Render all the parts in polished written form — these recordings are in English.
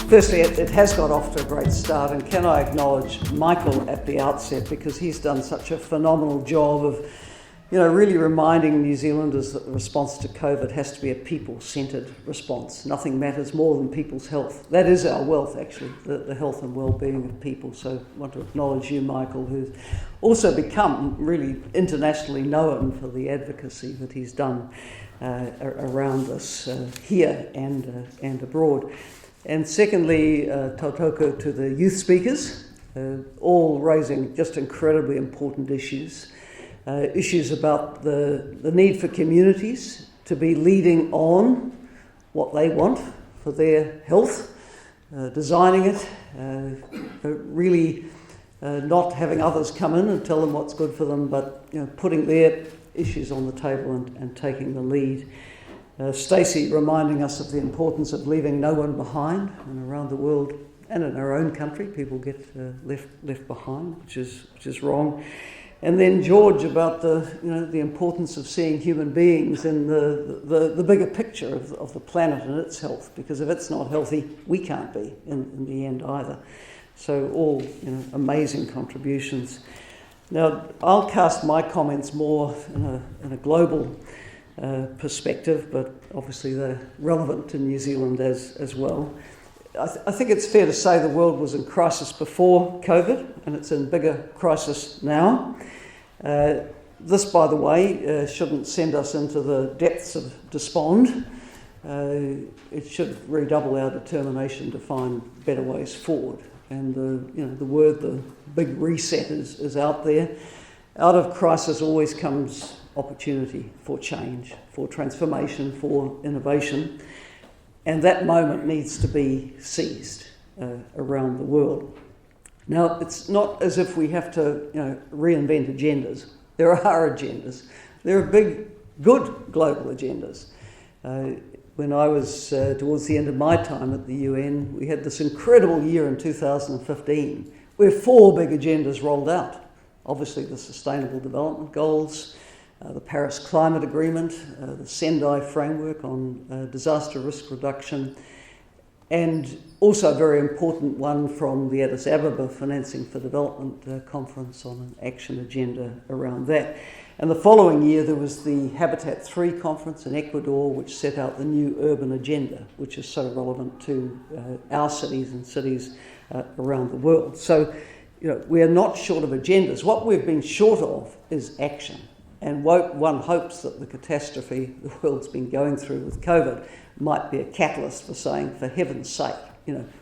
Firstly, it has got off to a great start, and can I acknowledge Michael at the outset, because he's done such a phenomenal job of, really reminding New Zealanders that the response to COVID has to be a people-centred response. Nothing matters more than people's health. That is our wealth, actually, the health and well-being of people. So I want to acknowledge you, Michael, who's also become really internationally known for the advocacy that he's done around this here and abroad. And secondly, tautoko to the youth speakers, all raising just incredibly important issues. Issues about the need for communities to be leading on what they want for their health, designing it, really not having others come in and tell them what's good for them, but putting their issues on the table and taking the lead. Stacey reminding us of the importance of leaving no one behind, and around the world and in our own country people get left behind, which is wrong. And then George about the importance of seeing human beings in the bigger picture of the planet and its health, because if it's not healthy, we can't be in the end either. So all amazing contributions. Now I'll cast my comments more in a global perspective, but obviously they're relevant to New Zealand as well. I think it's fair to say the world was in crisis before COVID, and it's in bigger crisis now. This, by the way, shouldn't send us into the depths of despond. It should redouble our determination to find better ways forward. And the word, the big reset is out there. Out of crisis always comes opportunity for change, for transformation, for innovation. And that moment needs to be seized around the world. Now, it's not as if we have to reinvent agendas. There are agendas. There are big, good global agendas. When I was towards the end of my time at the UN, we had this incredible year in 2015 where 4 big agendas rolled out. Obviously, the Sustainable Development Goals, the Paris Climate Agreement, the Sendai Framework on disaster risk reduction, and also a very important one from the Addis Ababa Financing for Development Conference on an action agenda around that. And the following year there was the Habitat 3 conference in Ecuador, which set out the new urban agenda, which is so relevant to our cities and cities around the world. So, we are not short of agendas. What we've been short of is action. And one hopes that the catastrophe the world's been going through with COVID might be a catalyst for saying, for heaven's sake,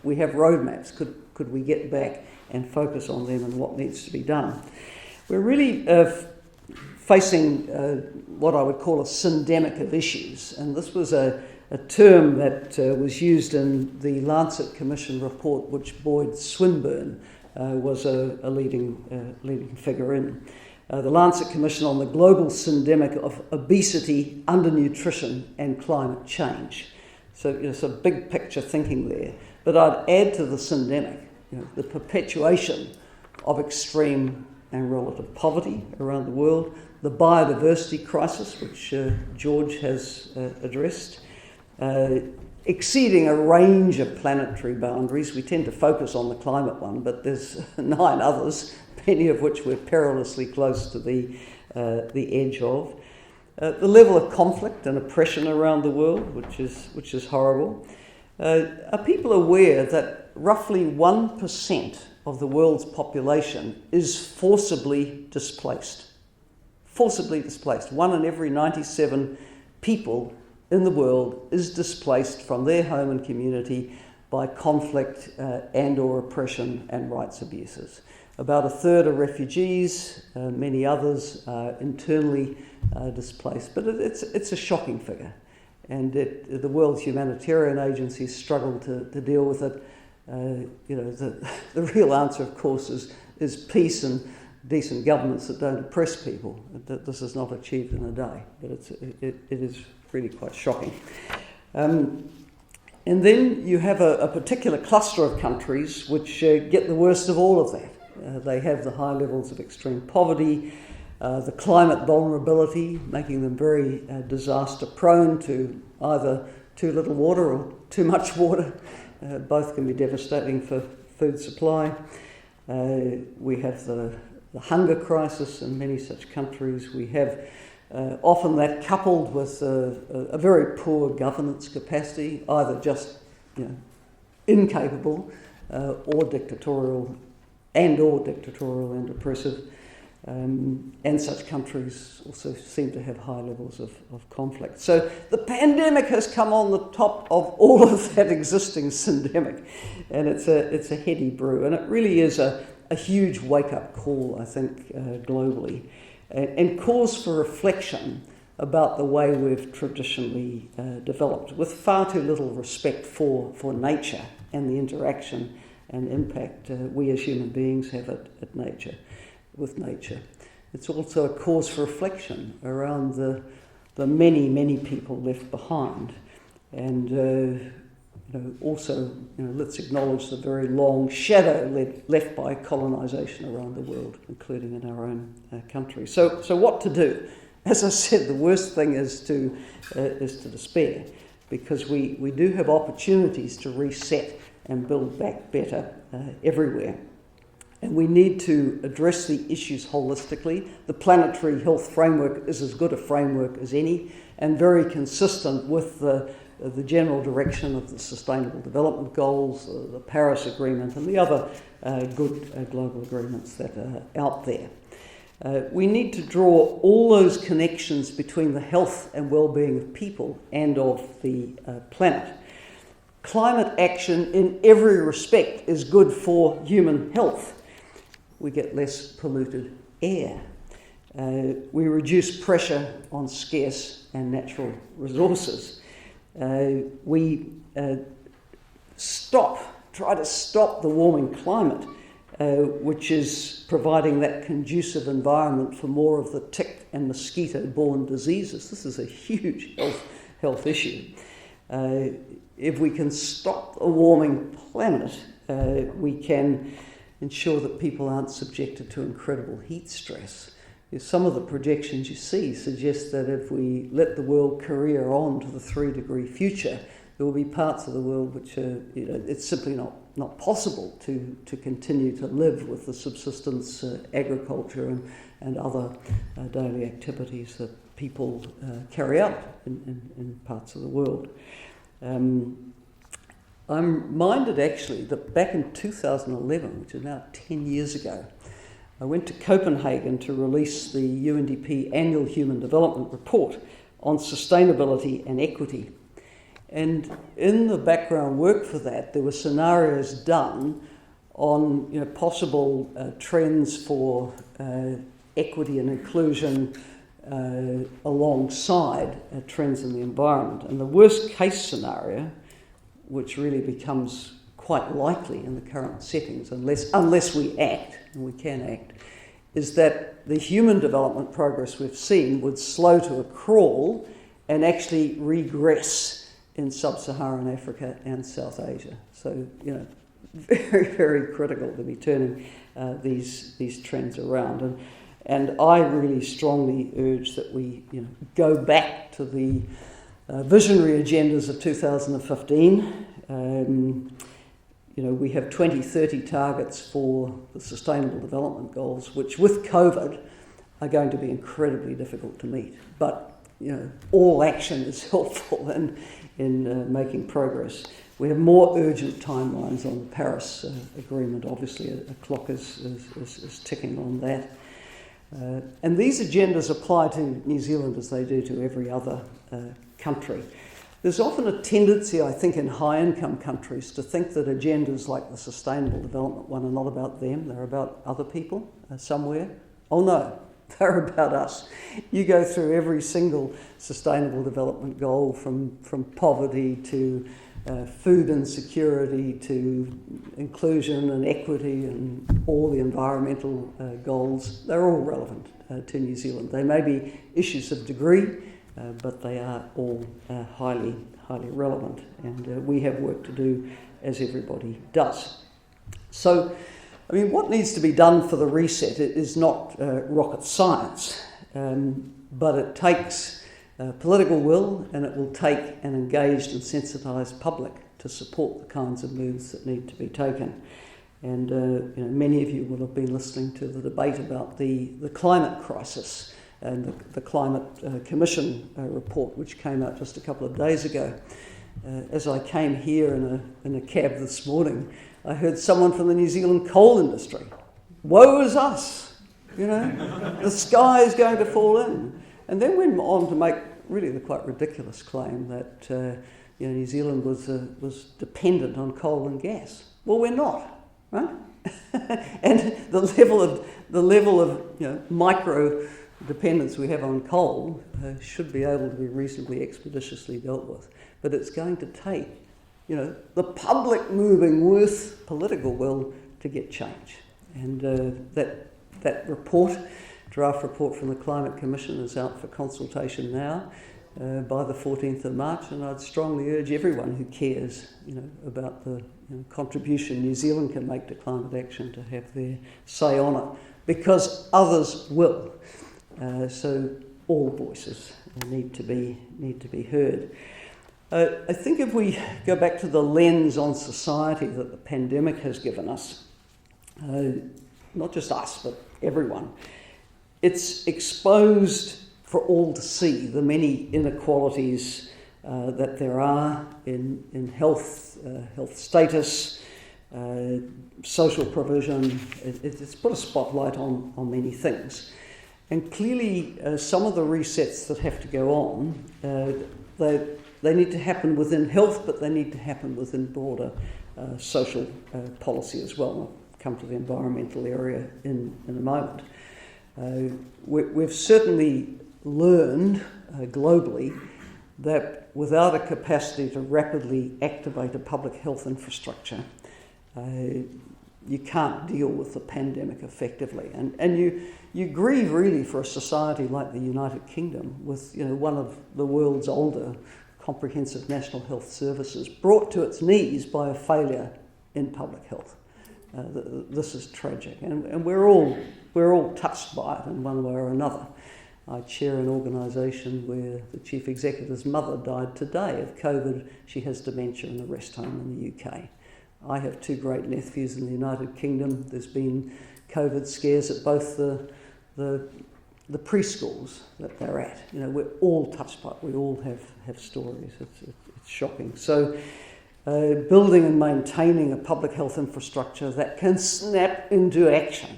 we have roadmaps. Could we get back and focus on them and what needs to be done? We're really facing what I would call a syndemic of issues. And this was a term that was used in the Lancet Commission report, which Boyd Swinburne was a leading figure in. The Lancet Commission on the Global Syndemic of Obesity, Undernutrition and Climate Change. So it's a big picture thinking there. But I'd add to the syndemic, the perpetuation of extreme and relative poverty around the world, the biodiversity crisis, which George has addressed, exceeding a range of planetary boundaries. We tend to focus on the climate one, but there's 9 others, many of which we're perilously close to the edge of. The level of conflict and oppression around the world, which is horrible. Are people aware that roughly 1% of the world's population is forcibly displaced? Forcibly displaced. 1 in every 97 people in the world is displaced from their home and community by conflict and or oppression and rights abuses. About 1/3 are refugees, many others are internally displaced, but it's a shocking figure. And the world's humanitarian agencies struggle to deal with it. The real answer, of course, is peace and decent governments that don't oppress people. This is not achieved in a day, but it is really quite shocking. And then you have a particular cluster of countries which get the worst of all of that. They have the high levels of extreme poverty, the climate vulnerability, making them very disaster prone to either too little water or too much water, Both can be devastating for food supply. We have the hunger crisis in many such countries. We have often that coupled with a very poor governance capacity, either just incapable or dictatorial and oppressive. And such countries also seem to have high levels of conflict. So the pandemic has come on the top of all of that existing syndemic, and it's a heady brew, and it really is a huge wake-up call, I think, globally, and cause for reflection about the way we've traditionally developed, with far too little respect for nature and the interaction and impact we as human beings have with nature. It's also a cause for reflection around the many people left behind, and also let's acknowledge the very long shadow left by colonisation around the world, including in our own country. So what to do? As I said, the worst thing is to despair, because we do have opportunities to reset and build back better everywhere. And we need to address the issues holistically. The Planetary Health Framework is as good a framework as any, and very consistent with the general direction of the Sustainable Development Goals, the Paris Agreement, and the other good global agreements that are out there. We need to draw all those connections between the health and well-being of people and of the planet. Climate action in every respect is good for human health. We get less polluted air. We reduce pressure on scarce and natural resources. We try to stop the warming climate, which is providing that conducive environment for more of the tick and mosquito-borne diseases. This is a huge health issue. If we can stop a warming planet, we can ensure that people aren't subjected to incredible heat stress. Some of the projections you see suggest that if we let the world career on to the 3-degree future, there will be parts of the world which are, it's simply not possible to continue to live with the subsistence agriculture and other daily activities that people carry out in parts of the world. I'm minded actually that back in 2011, which is now 10 years ago, I went to Copenhagen to release the UNDP Annual Human Development Report on sustainability and equity. And in the background work for that, there were scenarios done on possible trends for equity and inclusion alongside trends in the environment. And the worst case scenario, which really becomes quite likely in the current settings, unless we act, and we can act, is that the human development progress we've seen would slow to a crawl and actually regress in sub-Saharan Africa and South Asia. So, very, very critical to be turning these trends around. And I really strongly urge that we go back to the visionary agendas of 2015. We have 2030 targets for the Sustainable Development Goals, which with COVID are going to be incredibly difficult to meet. But all action is helpful in making progress. We have more urgent timelines on the Paris Agreement. Obviously, a clock is ticking on that. And these agendas apply to New Zealand as they do to every other country. There's often a tendency, I think, in high-income countries to think that agendas like the Sustainable Development one are not about them, they're about other people somewhere. Oh no, they're about us. You go through every single Sustainable Development goal, from poverty to food insecurity to inclusion and equity and all the environmental goals. They're all relevant to New Zealand. They may be issues of degree, but they are all highly relevant, and we have work to do, as everybody does. So, what needs to be done for the reset is not rocket science, but it takes political will, and it will take an engaged and sensitised public to support the kinds of moves that need to be taken. And many of you will have been listening to the debate about the climate crisis and the Climate Commission report, which came out just a couple of days ago. As I came here in a cab this morning, I heard someone from the New Zealand coal industry. Woe is us! The sky is going to fall in. And then went on to make really the quite ridiculous claim that New Zealand was dependent on coal and gas. Well, we're not, right? And the level of micro dependence we have on coal should be able to be reasonably expeditiously dealt with. But it's going to take, the public moving with political will to get change. And that report, draft report from the Climate Commission, is out for consultation now by the 14th of March, and I'd strongly urge everyone who cares, about the contribution New Zealand can make to climate action to have their say on it, because others will. So all voices need to be heard. I think if we go back to the lens on society that the pandemic has given us, not just us, but everyone, it's exposed for all to see the many inequalities that there are in health status, social provision. It's put a spotlight on many things. And clearly some of the resets that have to go on, they need to happen within health, but they need to happen within broader social policy as well. I'll come to the environmental area in a moment. We've certainly learned globally that without a capacity to rapidly activate a public health infrastructure, you can't deal with the pandemic effectively. And you grieve really for a society like the United Kingdom with one of the world's older comprehensive national health services brought to its knees by a failure in public health. This is tragic, and we're all touched by it in one way or another. I chair an organisation where the chief executive's mother died today of COVID. She has dementia in a rest home in the UK. I have two great nephews in the United Kingdom. There's been COVID scares at both the preschools that they're at. We're all touched by it. We all have stories. It's shocking. So building and maintaining a public health infrastructure that can snap into action,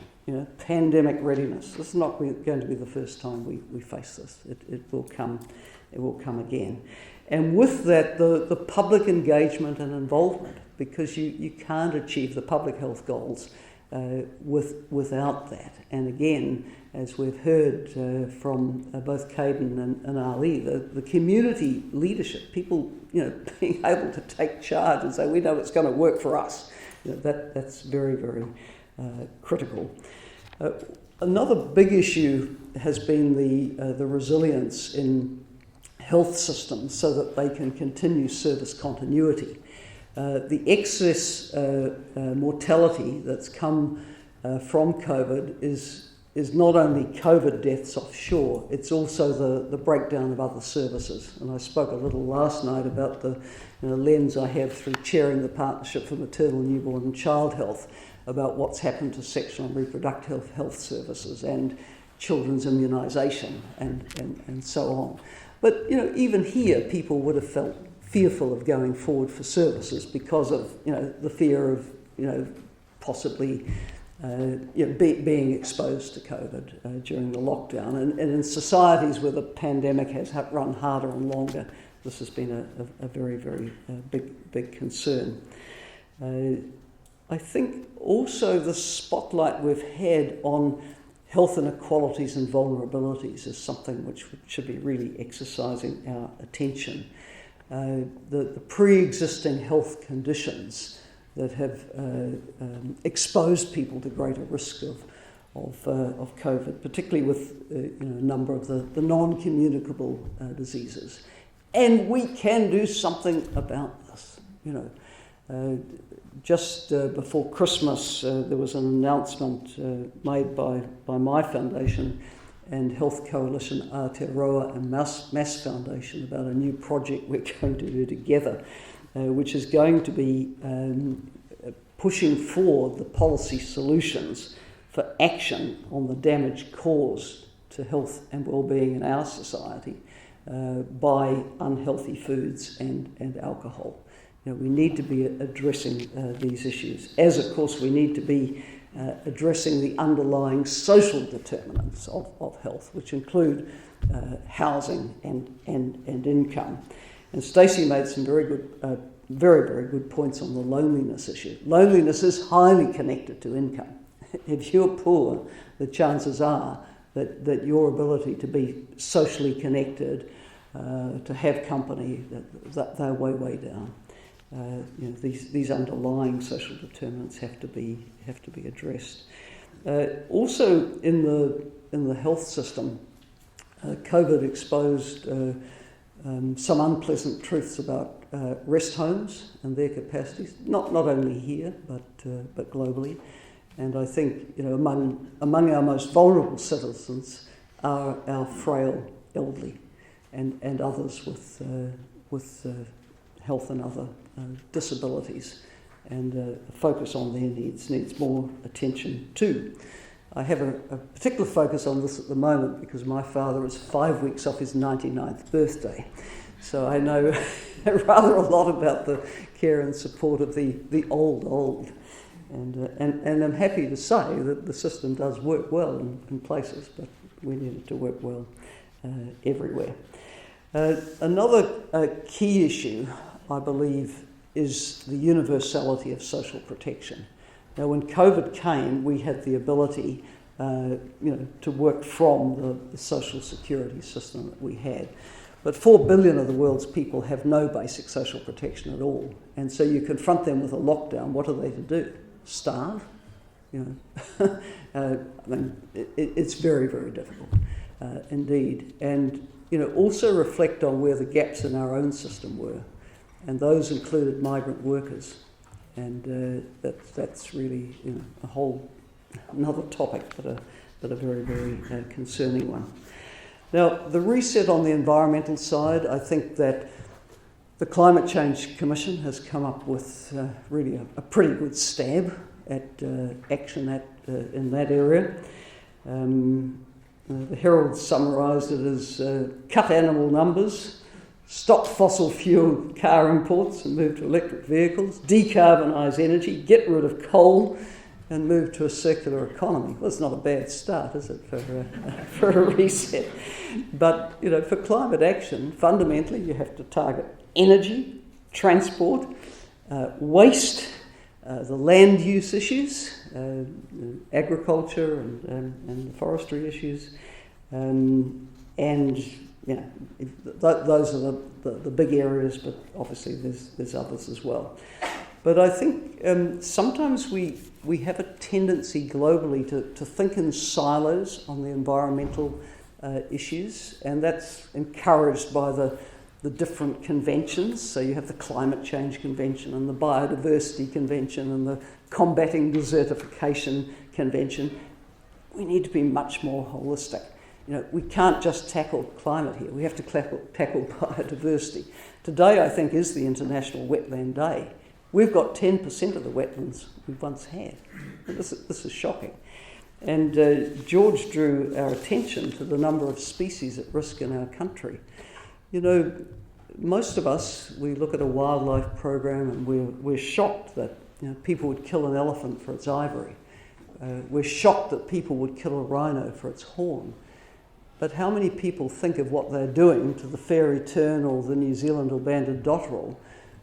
pandemic readiness. This is not going to be the first time we face this. It will come again. And with that, the public engagement and involvement, because you can't achieve the public health goals without that. And again, as we've heard from both Caden and Ali, the community leadership, people being able to take charge and say, we know it's going to work for us. That's very, very critical. Another big issue has been the resilience in health systems so that they can continue service continuity. The excess mortality that's come from COVID is not only COVID deaths offshore, it's also the breakdown of other services. And I spoke a little last night about the lens I have through chairing the Partnership for Maternal, Newborn and Child Health about what's happened to sexual and reproductive health services and children's immunisation and so on. But even here, people would have felt fearful of going forward for services because of the fear of possibly being exposed to COVID during the lockdown. And in societies where the pandemic has run harder and longer, this has been a very, very big concern. I think also the spotlight we've had on health inequalities and vulnerabilities is something which should be really exercising our attention. The pre-existing health conditions that have exposed people to greater risk of COVID, particularly with a number of the non-communicable diseases. And we can do something about this. Just before Christmas, there was an announcement made by my foundation and Health Coalition Aotearoa and Mass Foundation about a new project we're going to do together which is going to be pushing forward the policy solutions for action on the damage caused to health and well-being in our society by unhealthy foods and alcohol. We need to be addressing these issues, as of course we need to be addressing the underlying social determinants of health, which include housing and income. And Stacey made some very good, very good points on the loneliness issue. Loneliness is highly connected to income. If you're poor, the chances are that your ability to be socially connected, to have company, that they're way down. These underlying social determinants have to be addressed. Also, in the health system, COVID exposed some unpleasant truths about rest homes and their capacities, not only here but globally. And I think among our most vulnerable citizens are our frail elderly and others with health and other disabilities, and a focus on their needs more attention too. I have a particular focus on this at the moment because my father is 5 weeks off his 99th birthday, so I know rather a lot about the care and support of the old. And I'm happy to say that the system does work well in places, but we need it to work well everywhere. Another key issue, I believe, is the universality of social protection. Now, when COVID came, we had the ability, to work from the social security system that we had. But 4 billion of the world's people have no basic social protection at all. And so you confront them with a lockdown, what are they to do? Starve? It's very, very difficult indeed. And, also reflect on where the gaps in our own system were. And those included migrant workers. And that's really a whole another topic, but a very, very concerning one. Now, the reset on the environmental side, I think that the Climate Change Commission has come up with really a pretty good stab at action in that area. The Herald summarised it as cut animal numbers, stop fossil fuel car imports and move to electric vehicles, decarbonise energy, get rid of coal and move to a circular economy. Well, it's not a bad start, is it, for a reset? But, for climate action, fundamentally you have to target energy, transport, waste, the land use issues, agriculture and the forestry issues, and those are the big areas, but obviously there's others as well. But I think sometimes we have a tendency globally to think in silos on the environmental issues, and that's encouraged by the different conventions. So you have the Climate Change Convention and the Biodiversity Convention and the Combating Desertification Convention. We need to be much more holistic. We can't just tackle climate here. We have to tackle biodiversity. Today, I think, is the International Wetland Day. We've got 10% of the wetlands we once had. This is shocking. And George drew our attention to the number of species at risk in our country. Most of us, we look at a wildlife program and we're shocked that people would kill an elephant for its ivory. We're shocked that people would kill a rhino for its horn. But how many people think of what they're doing to the fairy tern or the New Zealand or banded dotterel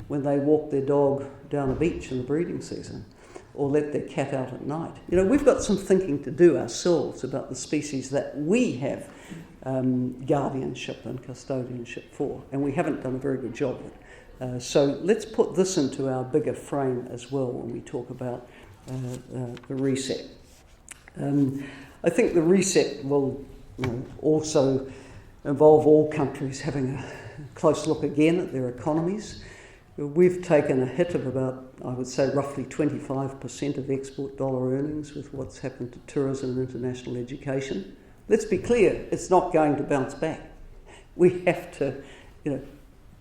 when they walk their dog down a beach in the breeding season or let their cat out at night? We've got some thinking to do ourselves about the species that we have guardianship and custodianship for, and we haven't done a very good job of it. So let's put this into our bigger frame as well when we talk about the reset. I think the reset will also involve all countries having a close look again at their economies. We've taken a hit of about, I would say, roughly 25% of export dollar earnings with what's happened to tourism and international education. Let's be clear, it's not going to bounce back. We have to,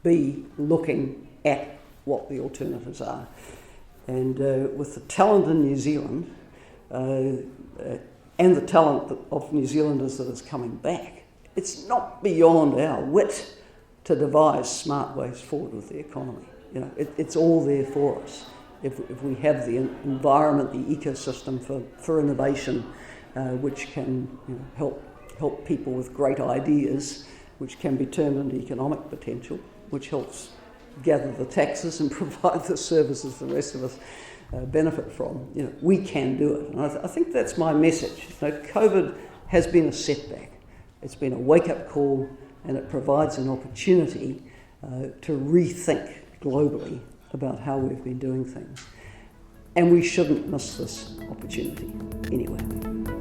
be looking at what the alternatives are. And with the talent in New Zealand and the talent of New Zealanders that is coming back, it's not beyond our wit to devise smart ways forward with the economy. You know, it's all there for us. If we have the environment, the ecosystem for innovation, which can help people with great ideas, which can be turned into economic potential, which helps gather the taxes and provide the services the rest of us benefit from. You know, we can do it. And I think that's my message. You know, COVID has been a setback. It's been a wake-up call, and it provides an opportunity to rethink globally about how we've been doing things. And we shouldn't miss this opportunity anyway.